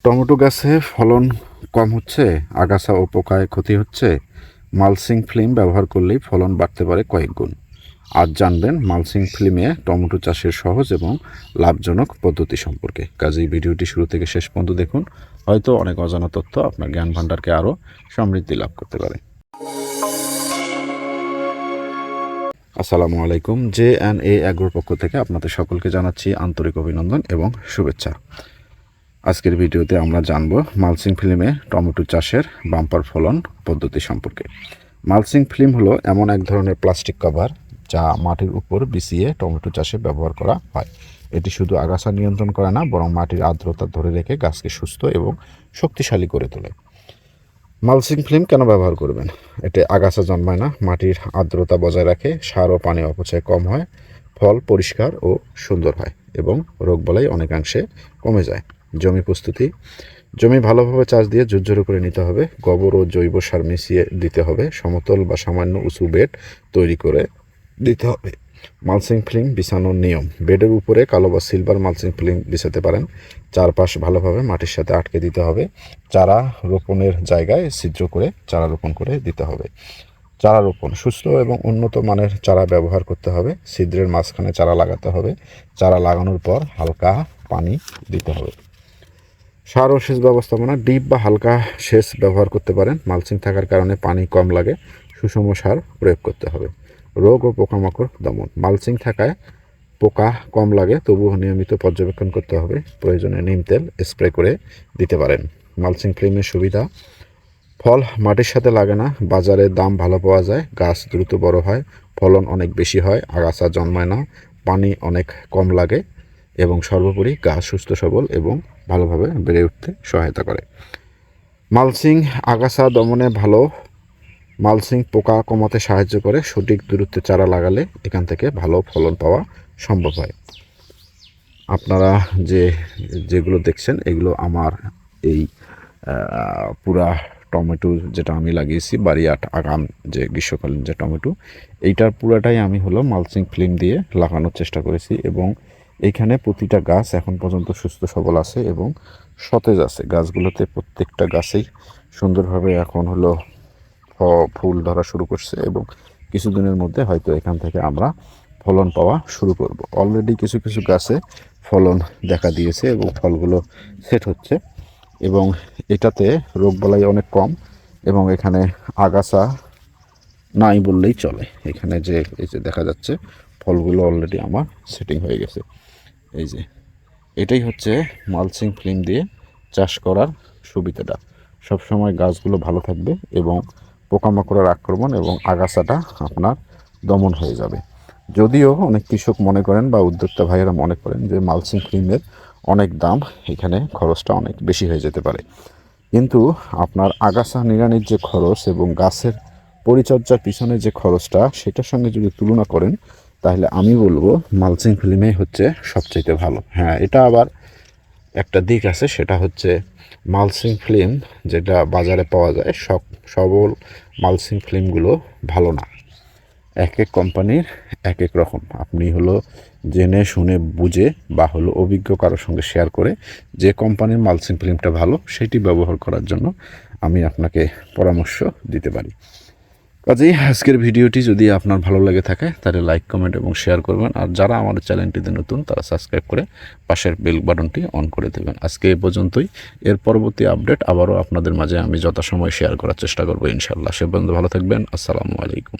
Tomato গাছে ফলন কম হচ্ছে, আগাছা ও পোকায় ক্ষতি হচ্ছে। মালচিং ফিল্ম ব্যবহার করলেই ফলন বাড়তে পারে কয়েক গুণ। আজ জানবেন মালচিং ফিল্মে টমেটো চাষের সহজ এবং লাভজনক পদ্ধতি সম্পর্কে। কাজেই ভিডিওটি শুরু থেকে শেষ পর্যন্ত দেখুন, হয়তো অনেক অজানা তথ্য আপনার জ্ঞান ভাণ্ডারকে আরও সমৃদ্ধি লাভ করতে পারে। আসসালামু আলাইকুম। JNA অ্যাগ্রোর পক্ষ থেকে আপনাদের সকলকে জানাচ্ছি আন্তরিক অভিনন্দন এবং শুভেচ্ছা। আজকের ভিডিওতে আমরা জানব মালচিং ফিল্মে টমেটো চাষের বাম্পার ফলন পদ্ধতি সম্পর্কে। মালচিং ফিল্ম হলো এমন এক ধরনের প্লাস্টিক কভার যা মাটির উপর বিছিয়ে টমেটো চাষে ব্যবহার করা হয়। এটি শুধু আগাছা নিয়ন্ত্রণ করে না, বরং মাটির আর্দ্রতা ধরে রেখে গাছকে সুস্থ এবং শক্তিশালী করে তোলে। মালচিং ফিল্ম কেন ব্যবহার করবেন? এতে আগাছা জন্মায় না, মাটির আর্দ্রতা বজায় রাখে, সার ও পানি অপচয় কম হয়, ফল পরিষ্কার ও সুন্দর হয় এবং রোগবালাই অনেকাংশে কমে যায়। জমি প্রস্তুতি: জমি ভালোভাবে চাষ দিয়ে ঝুরঝুরে করে নিতে হবে। গোবর ও জৈব সার মিশিয়ে দিতে হবে। সমতল বা সামান্য উঁচু বেড তৈরি করে দিতে হবে। মালচিং ফিল্ম বিছানোর নিয়ম: বেডের উপরে কালো বা সিলভার মালচিং ফিল্ম বিছাতে পারেন। চারপাশ ভালোভাবে মাটির সাথে আটকে দিতে হবে। চারা রোপণের জায়গায় ছিদ্র করে চারা রোপণ করে দিতে হবে। চারা রোপণ: সুস্থ এবং উন্নত মানের চারা ব্যবহার করতে হবে। ছিদ্রের মাঝখানে চারা লাগাতে হবে। চারা লাগানোর পর হালকা পানি দিতে হবে। সার ও সেচ ব্যবস্থাপনা: ডিপ বা হালকা সেচ ব্যবহার করতে পারেন। মালচিং থাকার কারণে পানি কম লাগে। সুষম সার প্রয়োগ করতে হবে। রোগ ও পোকামাকড় দমন: মালচিং থাকায় পোকা কম লাগে, তবুও নিয়মিত পর্যবেক্ষণ করতে হবে। প্রয়োজনে নিম তেল স্প্রে করে দিতে পারেন। মালচিং ফিল্মের সুবিধা: ফল মাটির সাথে লাগে না, বাজারে দাম ভালো পাওয়া যায়, গাছ দ্রুত বড় হয়, ফলন অনেক বেশি হয়, আগাছা জন্মায় না, পানি অনেক কম লাগে এবং সর্বোপরি গাছ সুস্থ সবল এবং ভালোভাবে বেড়ে উঠতে সহায়তা করে। মালচিং আগাছা দমনে ভালো। মালচিং পোকা কমাতে সাহায্য করে। সঠিক দূরত্বে চারা লাগালে এখান থেকে ভালো ফলন পাওয়া সম্ভব হয়। আপনারা যেগুলো দেখছেন এগুলো আমার এই পুরা টমেটো যেটা আমি লাগিয়েছি বারিয়াট আগাম, যে গ্রীষ্মকালীন যে টমেটো, এইটার পুরাটাই আমি মালচিং ফিল্ম দিয়ে লাগানোর চেষ্টা করেছি এবং এইখানে প্রতিটা গাছ এখন পর্যন্ত সুস্থ সবল আছে এবং সতেজ আছে। গাছগুলোতে প্রত্যেকটা গাছেই সুন্দরভাবে এখন ফুল ধরা শুরু করছে এবং কিছুদিনের মধ্যে হয়তো এখান থেকে আমরা ফলন পাওয়া শুরু করব। অলরেডি কিছু কিছু গাছে ফলন দেখা দিয়েছে এবং ফলগুলো সেট হচ্ছে এবং এটাতে রোগবালাই অনেক কম এবং এখানে আগাছা নাই বললেই চলে। এখানে এই যে দেখা যাচ্ছে ফলগুলো অলরেডি আমার সেটিং হয়ে গেছে। এই যে এটাই হচ্ছে মালচিং ফিল্ম দিয়ে চাষ করার সুবিধাটা। সবসময় গাছগুলো ভালো থাকবে এবং পোকামাকড়ের আক্রমণ এবং আগাছাটা আপনার দমন হয়ে যাবে। যদিও অনেক কৃষক মনে করেন বা উদ্যোক্তা ভাইয়েরা মনে করেন যে মালচিং ফিল্মের অনেক দাম, এখানে খরচটা অনেক বেশি হয়ে যেতে পারে, কিন্তু আপনার আগাছা নিড়ানির যে খরচ এবং গাছের পরিচর্যার পিছনে যে খরচটা, সেটার সঙ্গে যদি তুলনা করেন তাহলে আমি বলবো মালচিং ফিল্মই হচ্ছে সবচেয়ে ভালো। হ্যাঁ, এটা আবার একটা দিক আছে, সেটা হচ্ছে মালচিং ফিল্ম যেটা বাজারে পাওয়া যায় সবল মালচিং ফিল্মগুলো ভালো না। এক এক কোম্পানির এক এক রকম। আপনি জেনে শুনে বুঝে বা অভিজ্ঞ কারোর সঙ্গে শেয়ার করে যে কোম্পানির মালচিং ফিল্মটা ভালো সেটি ব্যবহার করার জন্য আমি আপনাকে পরামর্শ দিতে পারি। কাজেই আজকের ভিডিওটি যদি আপনার ভালো লেগে থাকে তাহলে লাইক, কমেন্ট এবং শেয়ার করবেন। আর যারা আমাদের চ্যানেলটিতে নতুন তারা সাবস্ক্রাইব করে পাশের বেল বাটনটি অন করে দেবেন। আজকে এ পর্যন্তই। এর পরবর্তী আপডেট আবারও আপনাদের মাঝে আমি যথাসময় শেয়ার করার চেষ্টা করবো ইনশাআল্লাহ। সে পর্যন্ত ভালো থাকবেন। আসসালামু আলাইকুম।